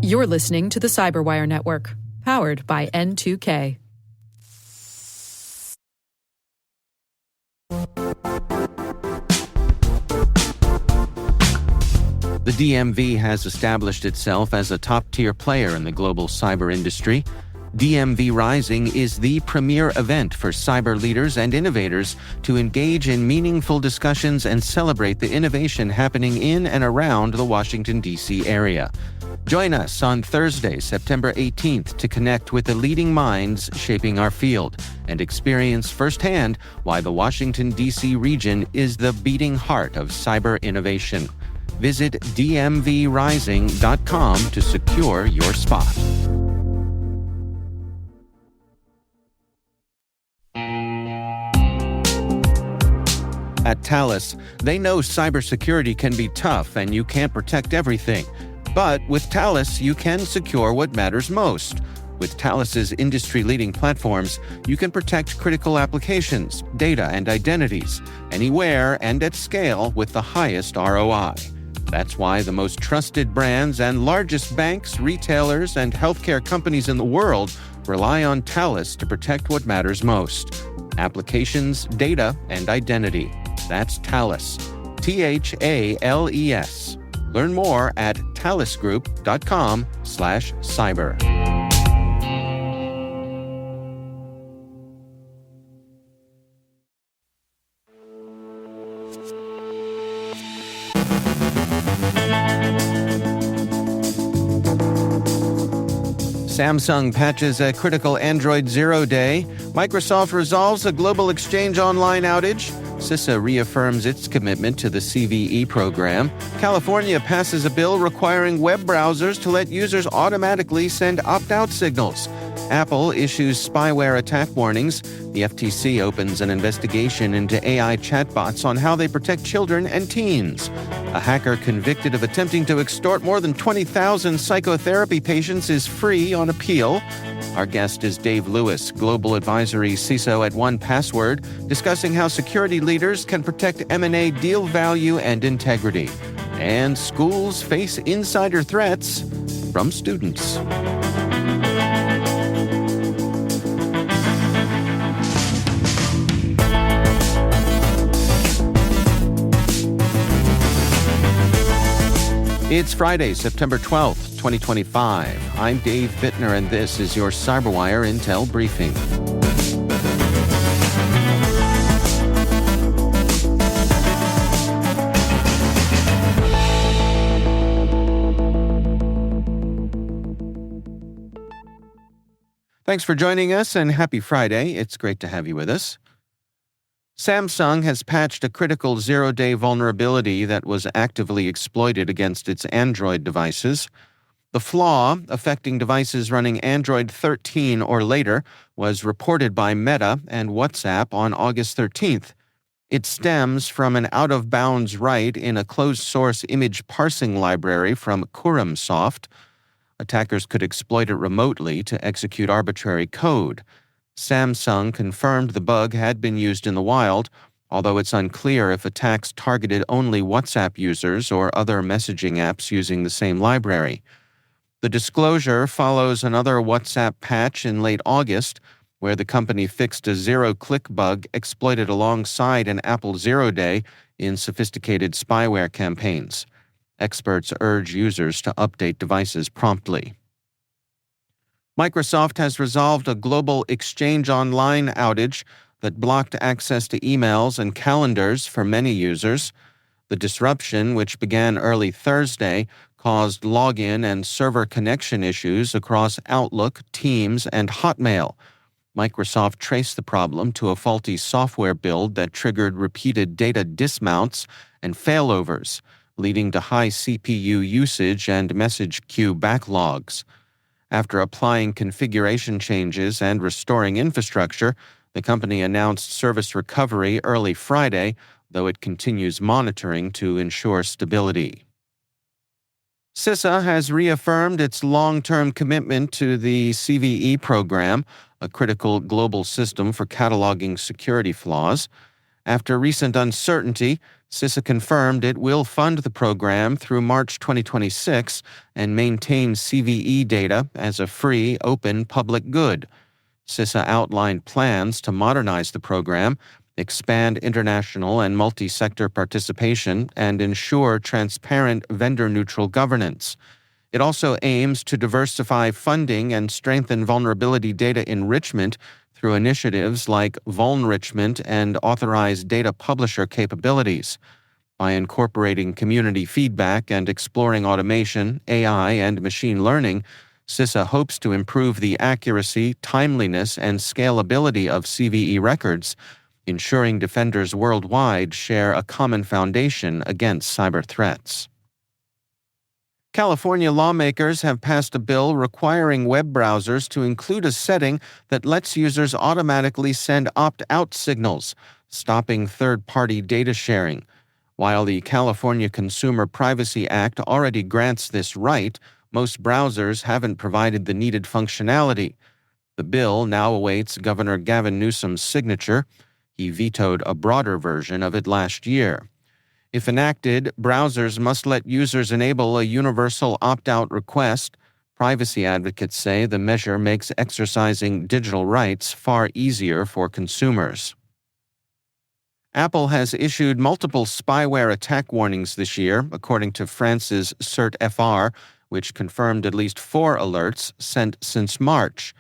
You're listening to the CyberWire Network, powered by N2K. The DMV has established itself as a top-tier player in the global cyber industry. DMV Rising is the premier event for cyber leaders and innovators to engage in meaningful discussions and celebrate the innovation happening in and around the Washington, D.C. area. Join us on Thursday, September 18th to connect with the leading minds shaping our field and experience firsthand why the Washington, D.C. region is the beating heart of cyber innovation. Visit dmvrising.com to secure your spot. At Thales, they know cybersecurity can be tough and you can't protect everything. But with Thales, you can secure what matters most. With Thales's industry-leading platforms, you can protect critical applications, data, and identities, anywhere and at scale with the highest ROI. That's why the most trusted brands and largest banks, retailers, and healthcare companies in the world rely on Thales to protect what matters most: applications, data, and identity. That's Thales. Thales. Learn more at thalesgroup.com/cyber. Samsung patches a critical Android 0 day. Microsoft resolves a global Exchange Online outage. CISA reaffirms its commitment to the CVE program. California passes a bill requiring web browsers to let users automatically send opt-out signals. Apple issues spyware attack warnings. The FTC opens an investigation into AI chatbots on how they protect children and teens. A hacker convicted of attempting to extort more than 20,000 psychotherapy patients is free on appeal. Our guest is Dave Lewis, Global Advisory CISO at 1Password, discussing how security leaders can protect M&A deal value and integrity. And schools face insider threats from students. It's Friday, September 12th, 2025. I'm Dave Bittner, and this is your CyberWire Intel Briefing. Thanks for joining us, and happy Friday. It's great to have you with us. Samsung has patched a critical zero-day vulnerability that was actively exploited against its Android devices. The flaw, affecting devices running Android 13 or later, was reported by Meta and WhatsApp on August 13th. It stems from an out-of-bounds write in a closed-source image parsing library from Soft. Attackers could exploit it remotely to execute arbitrary code. Samsung confirmed the bug had been used in the wild, although it's unclear if attacks targeted only WhatsApp users or other messaging apps using the same library. The disclosure follows another WhatsApp patch in late August, where the company fixed a zero-click bug exploited alongside an Apple Zero Day in sophisticated spyware campaigns. Experts urge users to update devices promptly. Microsoft has resolved a global Exchange Online outage that blocked access to emails and calendars for many users. The disruption, which began early Thursday, caused login and server connection issues across Outlook, Teams, and Hotmail. Microsoft traced the problem to a faulty software build that triggered repeated data dismounts and failovers, leading to high CPU usage and message queue backlogs. After applying configuration changes and restoring infrastructure, the company announced service recovery early Friday, though it continues monitoring to ensure stability. CISA has reaffirmed its long-term commitment to the CVE program, a critical global system for cataloging security flaws. After recent uncertainty, CISA confirmed it will fund the program through March 2026 and maintain CVE data as a free, open public good. CISA outlined plans to modernize the program, expand international and multi-sector participation, and ensure transparent, vendor-neutral governance. It also aims to diversify funding and strengthen vulnerability data enrichment through initiatives like Vulnrichment and authorized data publisher capabilities. By incorporating community feedback and exploring automation, AI, and machine learning, CISA hopes to improve the accuracy, timeliness, and scalability of CVE records, ensuring defenders worldwide share a common foundation against cyber threats. California lawmakers have passed a bill requiring web browsers to include a setting that lets users automatically send opt-out signals, stopping third-party data sharing. While the California Consumer Privacy Act already grants this right, most browsers haven't provided the needed functionality. The bill now awaits Governor Gavin Newsom's signature. He vetoed a broader version of it last year. If enacted, browsers must let users enable a universal opt-out request. Privacy advocates say the measure makes exercising digital rights far easier for consumers. Apple has issued multiple spyware attack warnings this year, according to France's CERT-FR, which confirmed at least 4 alerts sent since March.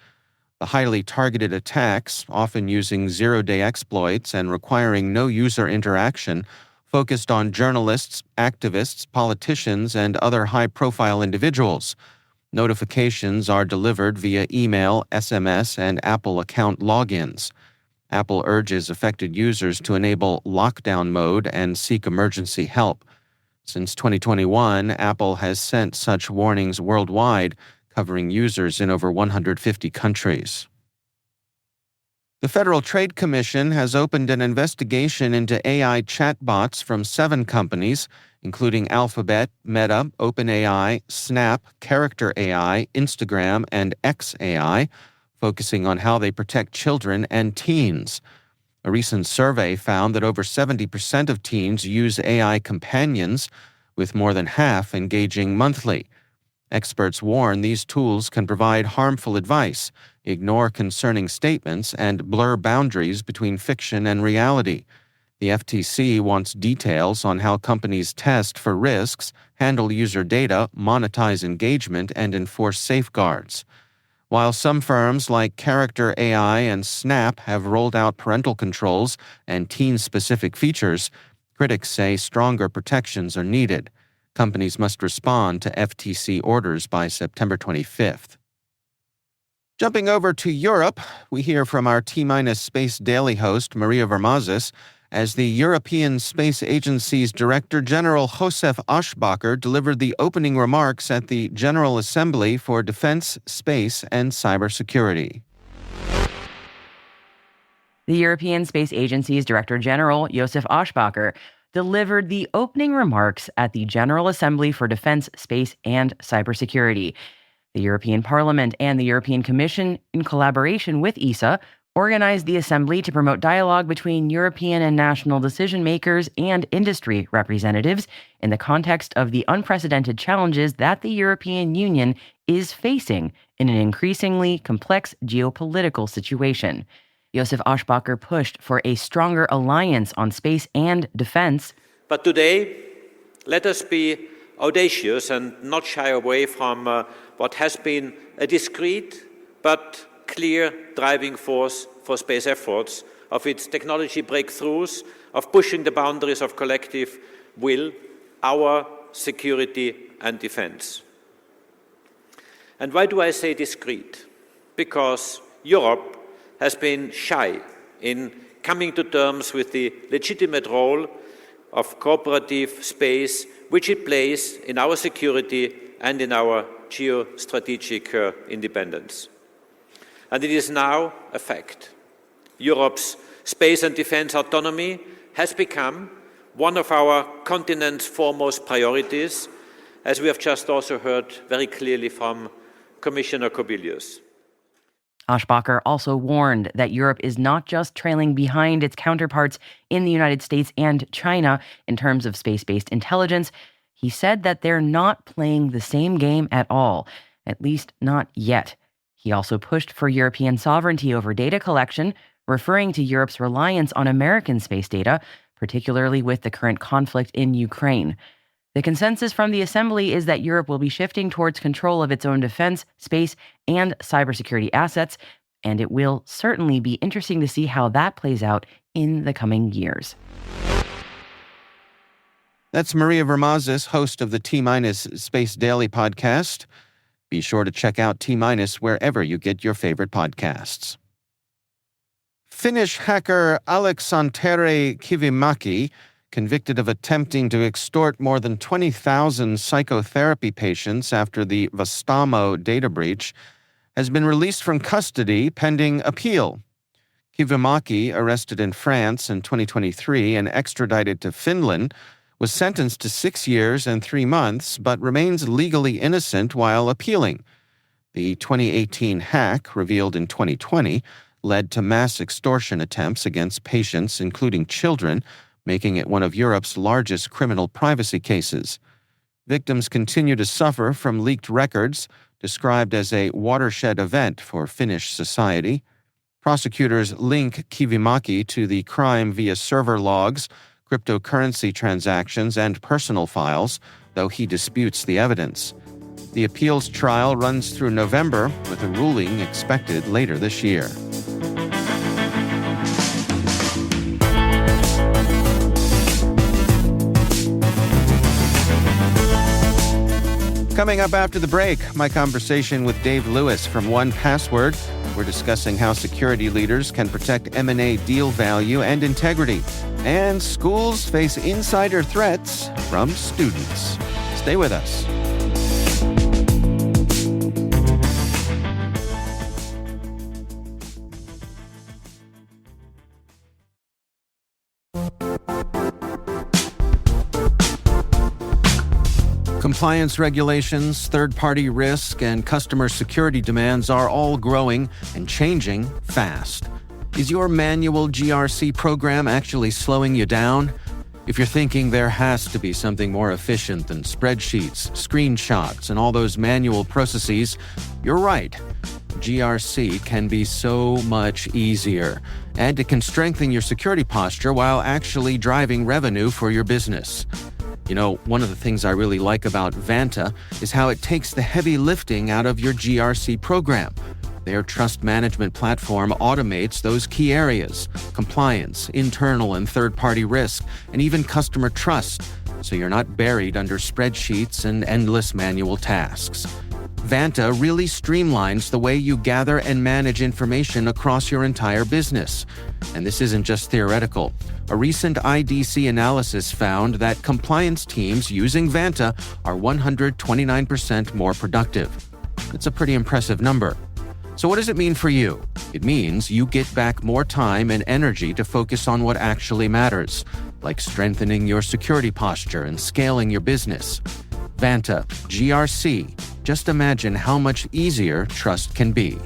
The highly targeted attacks, often using zero-day exploits and requiring no user interaction, focused on journalists, activists, politicians, and other high-profile individuals. Notifications are delivered via email, SMS, and Apple account logins. Apple urges affected users to enable lockdown mode and seek emergency help. Since 2021, Apple has sent such warnings worldwide, covering users in over 150 countries. The Federal Trade Commission has opened an investigation into AI chatbots from 7 companies, including Alphabet, Meta, OpenAI, Snap, Character AI, Instagram, and xAI, focusing on how they protect children and teens. A recent survey found that over 70% of teens use AI companions, with more than half engaging monthly. Experts warn these tools can provide harmful advice, ignore concerning statements, and blur boundaries between fiction and reality. The FTC wants details on how companies test for risks, handle user data, monetize engagement, and enforce safeguards. While some firms like Character AI and Snap have rolled out parental controls and teen-specific features, critics say stronger protections are needed. Companies must respond to FTC orders by September 25th. Jumping over to Europe, we hear from our T-Minus Space Daily host, Maria Vermazis, as the European Space Agency's Director General Josef Aschbacher delivered the opening remarks at the General Assembly for Defense, Space, and Cybersecurity. The European Space Agency's Director General, Josef Aschbacher, delivered the opening remarks at the General Assembly for Defense, Space, and Cybersecurity. The European Parliament and the European Commission, in collaboration with CISA, organized the assembly to promote dialogue between European and national decision-makers and industry representatives in the context of the unprecedented challenges that the European Union is facing in an increasingly complex geopolitical situation. Josef Aschbacher pushed for a stronger alliance on space and defense. But today, let us be audacious and not shy away from what has been a discreet but clear driving force for space efforts, of its technology breakthroughs, of pushing the boundaries of collective will, our security and defense. And why do I say discreet? Because Europe has been shy in coming to terms with the legitimate role of cooperative space which it plays in our security and in our geostrategic independence. And it is now a fact. Europe's space and defense autonomy has become one of our continent's foremost priorities, as we have just also heard very clearly from Commissioner Kubilius. Oshbacher also warned that Europe is not just trailing behind its counterparts in the United States and China in terms of space-based intelligence. He said that they're not playing the same game at all, at least not yet. He also pushed for European sovereignty over data collection, referring to Europe's reliance on American space data, particularly with the current conflict in Ukraine. The consensus from the Assembly is that Europe will be shifting towards control of its own defense, space, and cybersecurity assets, and it will certainly be interesting to see how that plays out in the coming years. That's Maria Vermazis, host of the T-Minus Space Daily podcast. Be sure to check out T-Minus wherever you get your favorite podcasts. Finnish hacker Aleksanteri Kivimäki, convicted of attempting to extort more than 20,000 psychotherapy patients after the Vastaamo data breach, has been released from custody pending appeal. Kivimäki, arrested in France in 2023 and extradited to Finland, was sentenced to 6 years and 3 months, but remains legally innocent while appealing. The 2018 hack, revealed in 2020, led to mass extortion attempts against patients, including children, making it one of Europe's largest criminal privacy cases. Victims continue to suffer from leaked records, described as a watershed event for Finnish society. Prosecutors link Kivimäki to the crime via server logs, cryptocurrency transactions, and personal files, though he disputes the evidence. The appeals trial runs through November, with a ruling expected later this year. Coming up after the break, my conversation with Dave Lewis from 1Password. We're discussing how security leaders can protect M&A deal value and integrity. And schools face insider threats from students. Stay with us. Compliance regulations, third-party risk, and customer security demands are all growing and changing fast. Is your manual GRC program actually slowing you down? If you're thinking there has to be something more efficient than spreadsheets, screenshots, and all those manual processes, you're right. GRC can be so much easier, and it can strengthen your security posture while actually driving revenue for your business. You know, one of the things I really like about Vanta is how it takes the heavy lifting out of your GRC program. Their trust management platform automates those key areas: compliance, internal and third-party risk, and even customer trust, so you're not buried under spreadsheets and endless manual tasks. Vanta really streamlines the way you gather and manage information across your entire business. And this isn't just theoretical. A recent IDC analysis found that compliance teams using Vanta are 129% more productive. It's a pretty impressive number. So what does it mean for you? It means you get back more time and energy to focus on what actually matters, like strengthening your security posture and scaling your business. Vanta, GRC. Just imagine how much easier trust can be.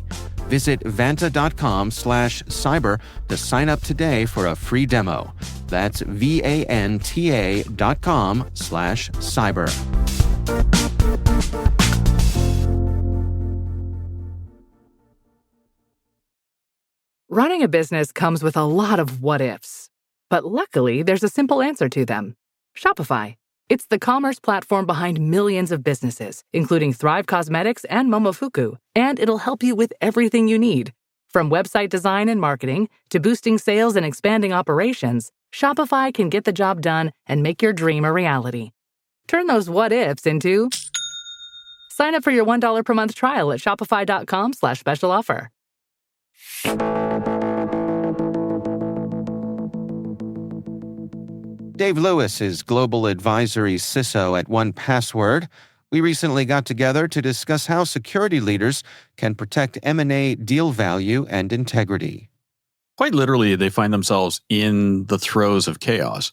Visit vanta.com/cyber to sign up today for a free demo. That's vanta.com/cyber. Running a business comes with a lot of what-ifs. But luckily, there's a simple answer to them. Shopify. It's the commerce platform behind millions of businesses, including Thrive Cosmetics and Momofuku, and it'll help you with everything you need. From website design and marketing to boosting sales and expanding operations, Shopify can get the job done and make your dream a reality. Turn those what-ifs into... Sign up for your $1 per month trial at shopify.com/special offer. Dave Lewis is Global Advisory CISO at 1Password. We recently got together to discuss how security leaders can protect M&A deal value and integrity. Quite literally, they find themselves in the throes of chaos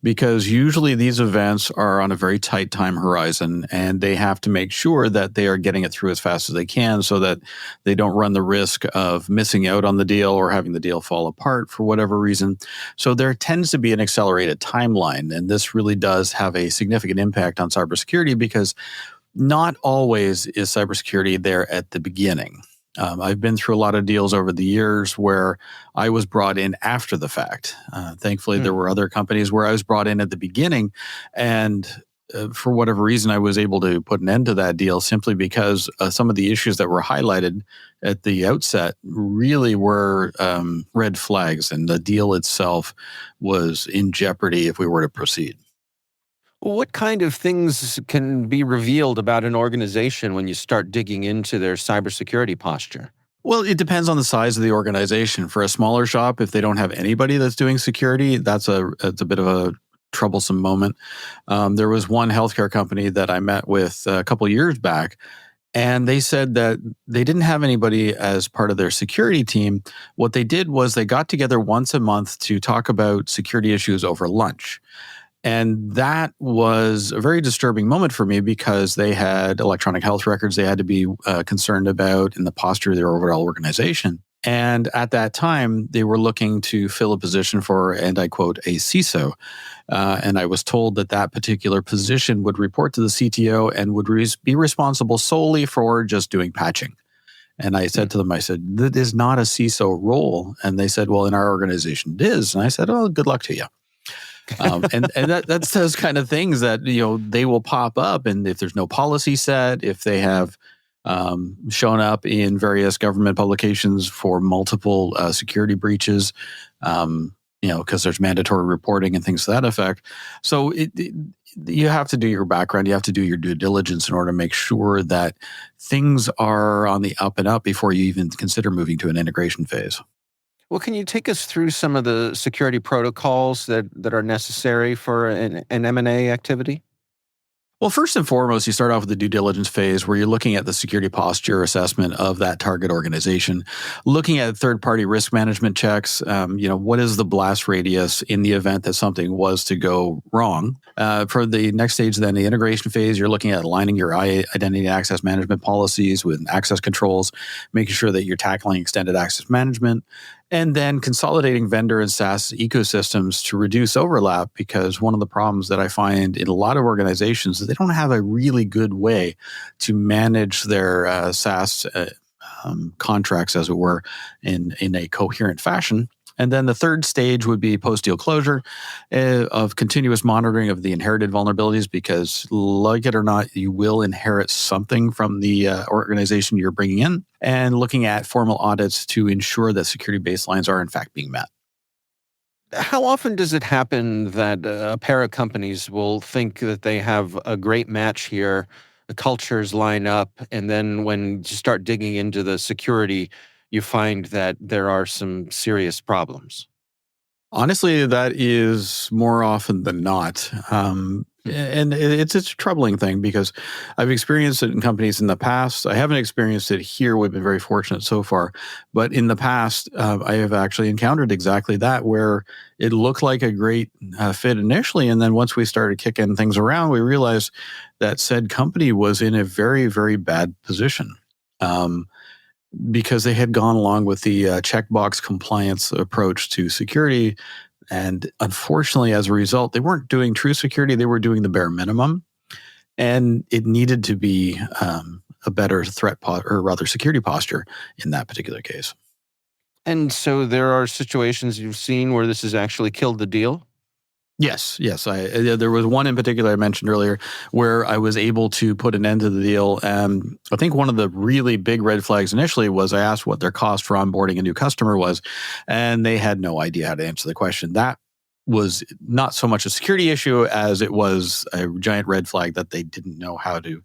because usually these events are on a very tight time horizon and they have to make sure that they are getting it through as fast as they can so that they don't run the risk of missing out on the deal or having the deal fall apart for whatever reason. So there tends to be an accelerated timeline, and this really does have a significant impact on cybersecurity because not always is cybersecurity there at the beginning. I've been through a lot of deals over the years where I was brought in after the fact. Thankfully, there were other companies where I was brought in at the beginning, and for whatever reason, I was able to put an end to that deal simply because some of the issues that were highlighted at the outset really were red flags, and the deal itself was in jeopardy if we were to proceed. What kind of things can be revealed about an organization when you start digging into their cybersecurity posture? Well, it depends on the size of the organization. For a smaller shop, if they don't have anybody that's doing security, it's a bit of a troublesome moment. There was one healthcare company that I met with a couple of years back, and they said that they didn't have anybody as part of their security team. What they did was they got together once a month to talk about security issues over lunch. And that was a very disturbing moment for me because they had electronic health records they had to be concerned about in the posture of their overall organization. And at that time, they were looking to fill a position for, and I quote, a CISO. And I was told that that particular position would report to the CTO and would be responsible solely for just doing patching. And I said to them, that is not a CISO role. And they said, well, in our organization it is. And I said, oh, good luck to you. And that's those kind of things that, they will pop up. And if there's no policy set, if they have shown up in various government publications for multiple security breaches, because there's mandatory reporting and things to that effect. So you have to do your background. You have to do your due diligence in order to make sure that things are on the up and up before you even consider moving to an integration phase. Well, can you take us through some of the security protocols that are necessary for an M&A activity? Well, first and foremost, you start off with the due diligence phase where you're looking at the security posture assessment of that target organization, looking at third-party risk management checks. What is the blast radius in the event that something was to go wrong? For the next stage, then the integration phase, you're looking at aligning your identity and access management policies with access controls, making sure that you're tackling extended access management, and then consolidating vendor and SaaS ecosystems to reduce overlap, because one of the problems that I find in a lot of organizations is they don't have a really good way to manage their SaaS contracts, as it were, in a coherent fashion. And then the third stage would be post-deal closure of continuous monitoring of the inherited vulnerabilities, because like it or not, you will inherit something from the organization you're bringing in, and looking at formal audits to ensure that security baselines are in fact being met. How often does it happen that a pair of companies will think that they have a great match here, the cultures line up, and then when you start digging into the security, you find that there are some serious problems? Honestly, that is more often than not. And it's a troubling thing because I've experienced it in companies in the past. I haven't experienced it here. We've been very fortunate so far. But in the past, I have actually encountered exactly that, where it looked like a great fit initially. And then once we started kicking things around, we realized that said company was in a very, very bad position. Because they had gone along with the checkbox compliance approach to security. And unfortunately, as a result, they weren't doing true security. They were doing the bare minimum. And it needed to be a better security posture in that particular case. And so there are situations you've seen where this has actually killed the deal? Yes. There was one in particular I mentioned earlier where I was able to put an end to the deal. I think one of the really big red flags initially was I asked what their cost for onboarding a new customer was, and they had no idea how to answer the question. That was not so much a security issue as it was a giant red flag that they didn't know how to,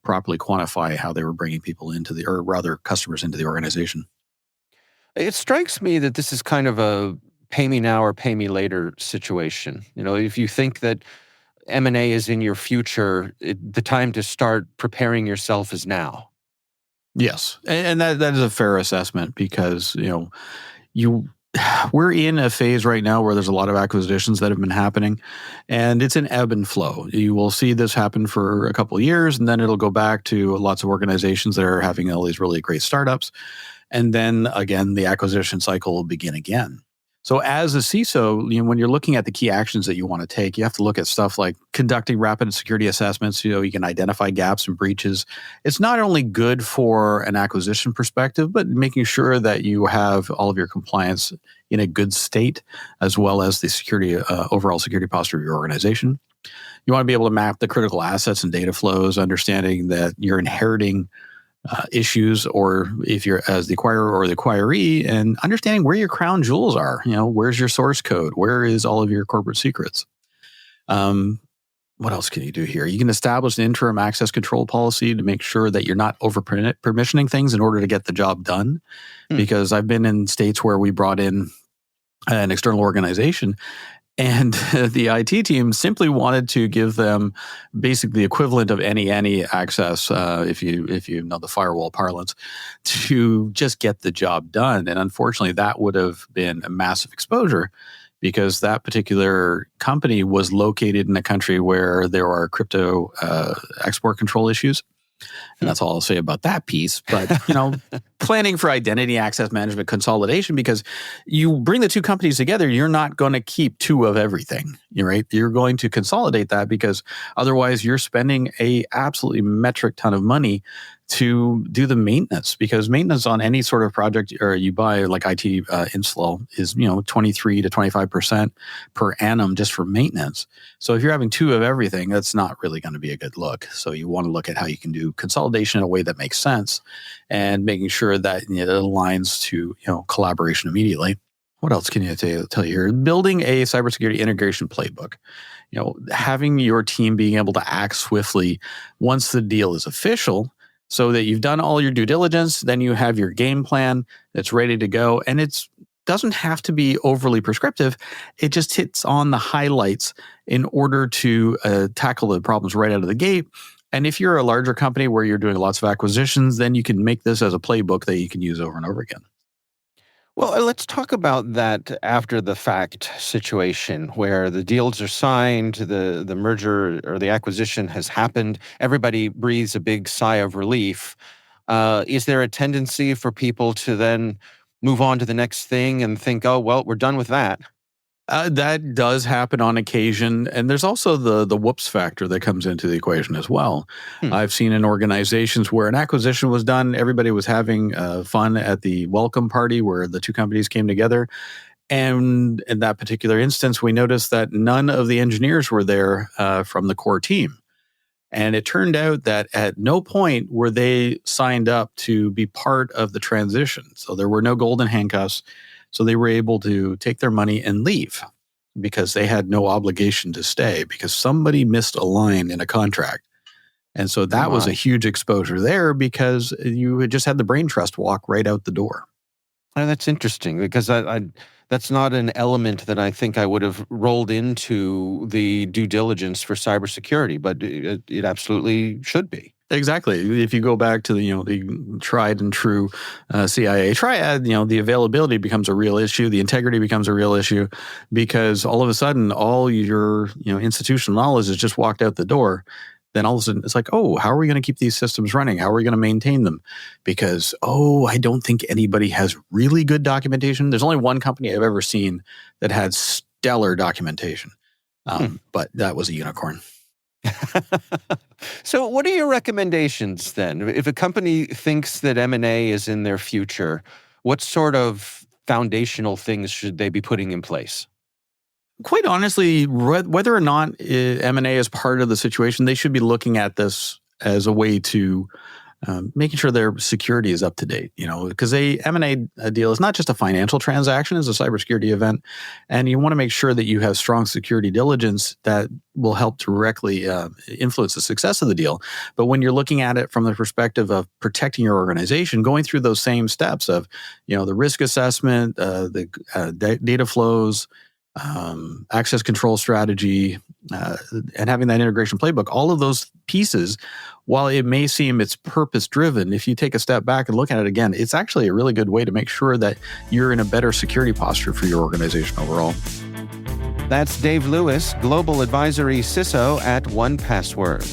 properly quantify how they were bringing people customers into the organization. It strikes me that this is kind of a pay me now or pay me later situation. If you think that M&A is in your future, the time to start preparing yourself is now. Yes. And that is a fair assessment because, we're in a phase right now where there's a lot of acquisitions that have been happening, and it's an ebb and flow. You will see this happen for a couple of years, and then it'll go back to lots of organizations that are having all these really great startups. And then again, the acquisition cycle will begin again. So as a CISO, when you're looking at the key actions that you want to take, you have to look at stuff like conducting rapid security assessments. You can identify gaps and breaches. It's not only good for an acquisition perspective, but making sure that you have all of your compliance in a good state, as well as the security, overall security posture of your organization. You want to be able to map the critical assets and data flows, understanding that you're inheriting issues, or if you're as the acquirer or the acquiree, and understanding where your crown jewels are. Where's your source code? Where is all of your corporate secrets? What else can you do here? You can establish an interim access control policy to make sure that you're not over permissioning things in order to get the job done. Because I've been in states where we brought in an external organization, and the IT team simply wanted to give them basically the equivalent of any access, if you know the firewall parlance, to just get the job done. And unfortunately, that would have been a massive exposure, because that particular company was located in a country where there are crypto export control issues. And that's all I'll say about that piece. But, planning for identity access management consolidation, because you bring the two companies together, you're not going to keep two of everything, right? You're going to consolidate that, because otherwise you're spending a absolutely metric ton of money to do the maintenance, because maintenance on any sort of project or you buy like IT install is 23 to 25% per annum just for maintenance. So if you're having two of everything, that's not really going to be a good look. So you want to look at how you can do consolidation in a way that makes sense, and making sure that it aligns to collaboration immediately. What else can you tell you here? Building a cybersecurity integration playbook. Having your team being able to act swiftly once the deal is official, so that you've done all your due diligence, then you have your game plan that's ready to go. And it doesn't have to be overly prescriptive. It just hits on the highlights in order to tackle the problems right out of the gate. And if you're a larger company where you're doing lots of acquisitions, then you can make this as a playbook that you can use over and over again. Well, let's talk about that after the fact situation where the deals are signed, the merger or the acquisition has happened. Everybody breathes a big sigh of relief. Is there a tendency for people to then move on to the next thing and think, oh, well, we're done with that? That does happen on occasion. And there's also the whoops factor that comes into the equation as well. I've seen in organizations where an acquisition was done, everybody was having fun at the welcome party where the two companies came together. And in that particular instance, we noticed that none of the engineers were there from the core team. And it turned out that at no point were they signed up to be part of the transition. So there were no golden handcuffs. So they were able to take their money and leave because they had no obligation to stay, because somebody missed a line in a contract. And so that was a huge exposure there, because you had just had the brain trust walk right out the door. Oh, that's interesting, because that's not an element that I think I would have rolled into the due diligence for cybersecurity, but it absolutely should be. Exactly. If you go back to the tried and true CIA triad, the availability becomes a real issue. The integrity becomes a real issue, because all of a sudden, all your institutional knowledge has just walked out the door. Then all of a sudden, it's like, oh, how are we going to keep these systems running? How are we going to maintain them? Because, I don't think anybody has really good documentation. There's only one company I've ever seen that had stellar documentation, but that was a unicorn. So what are your recommendations then? If a company thinks that M&A is in their future, what sort of foundational things should they be putting in place? Quite honestly, whether or not M&A is part of the situation, they should be looking at this as a way to making sure their security is up to date, because a M&A deal is not just a financial transaction, it's a cybersecurity event. And you want to make sure that you have strong security diligence that will help directly influence the success of the deal. But when you're looking at it from the perspective of protecting your organization, going through those same steps of, the risk assessment, the data flows, access control strategy, and having that integration playbook, all of those pieces, while it may seem it's purpose-driven, if you take a step back and look at it again, it's actually a really good way to make sure that you're in a better security posture for your organization overall. That's Dave Lewis, Global Advisory CISO at 1Password.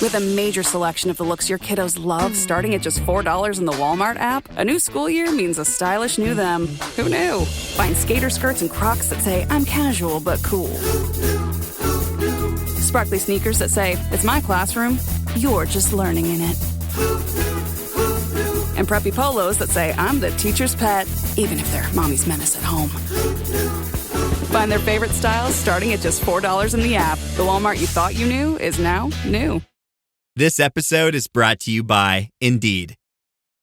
With a major selection of the looks your kiddos love, starting at just $4 in the Walmart app, a new school year means a stylish new them. Who knew? Find skater skirts and Crocs that say, I'm casual but cool. Sparkly sneakers that say, it's my classroom, you're just learning in it. And preppy polos that say, I'm the teacher's pet, even if they're mommy's menace at home. Find their favorite styles starting at just $4 in the app. The Walmart you thought you knew is now new. This episode is brought to you by Indeed.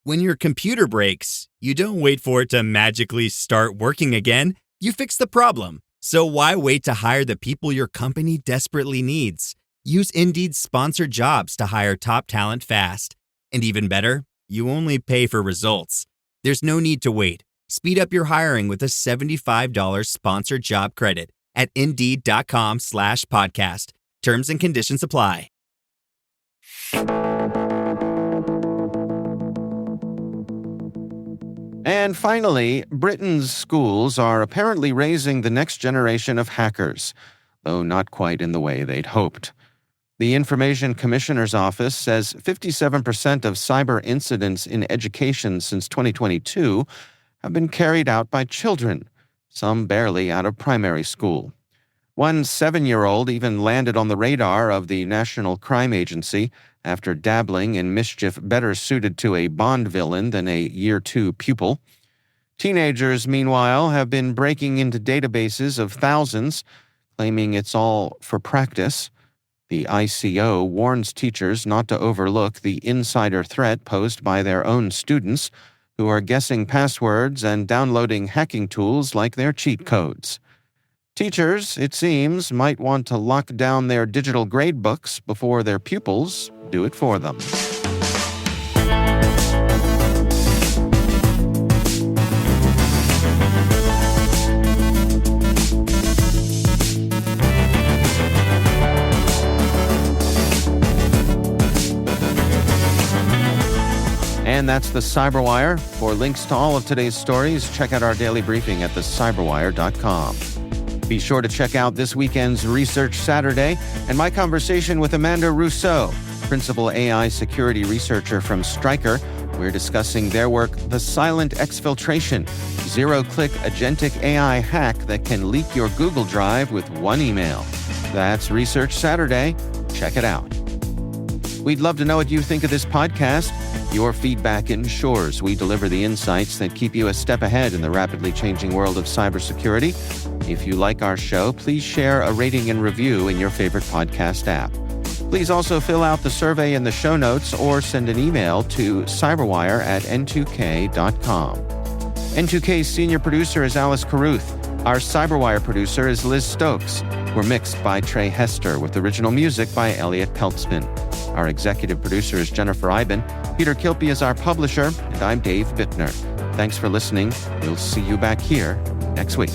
When your computer breaks, you don't wait for it to magically start working again. You fix the problem. So why wait to hire the people your company desperately needs? Use Indeed's sponsored jobs to hire top talent fast. And even better, you only pay for results. There's no need to wait. Speed up your hiring with a $75 sponsored job credit at Indeed.com/podcast. Terms and conditions apply. And finally, Britain's schools are apparently raising the next generation of hackers, though not quite in the way they'd hoped. The Information Commissioner's Office says 57% of cyber incidents in education since 2022 have been carried out by children, some barely out of primary school. One 7-year-old even landed on the radar of the National Crime Agency after dabbling in mischief better suited to a Bond villain than a Year 2 pupil. Teenagers, meanwhile, have been breaking into databases of thousands, claiming it's all for practice. The ICO warns teachers not to overlook the insider threat posed by their own students, who are guessing passwords and downloading hacking tools like their cheat codes. Teachers, it seems, might want to lock down their digital gradebooks before their pupils do it for them. And that's the CyberWire. For links to all of today's stories, check out our daily briefing at thecyberwire.com. Be sure to check out this weekend's Research Saturday and my conversation with Amanda Rousseau, Principal AI Security Researcher from Stryker. We're discussing their work, The Silent Exfiltration, zero-click agentic AI hack that can leak your Google Drive with one email. That's Research Saturday. Check it out. We'd love to know what you think of this podcast. Your feedback ensures we deliver the insights that keep you a step ahead in the rapidly changing world of cybersecurity. If you like our show, please share a rating and review in your favorite podcast app. Please also fill out the survey in the show notes or send an email to cyberwire@n2k.com. N2K's senior producer is Alice Carruth. Our CyberWire producer is Liz Stokes. We're mixed by Trey Hester with original music by Elliot Peltzman. Our executive producer is Jennifer Iben. Peter Kilpie is our publisher, and I'm Dave Bittner. Thanks for listening. We'll see you back here next week.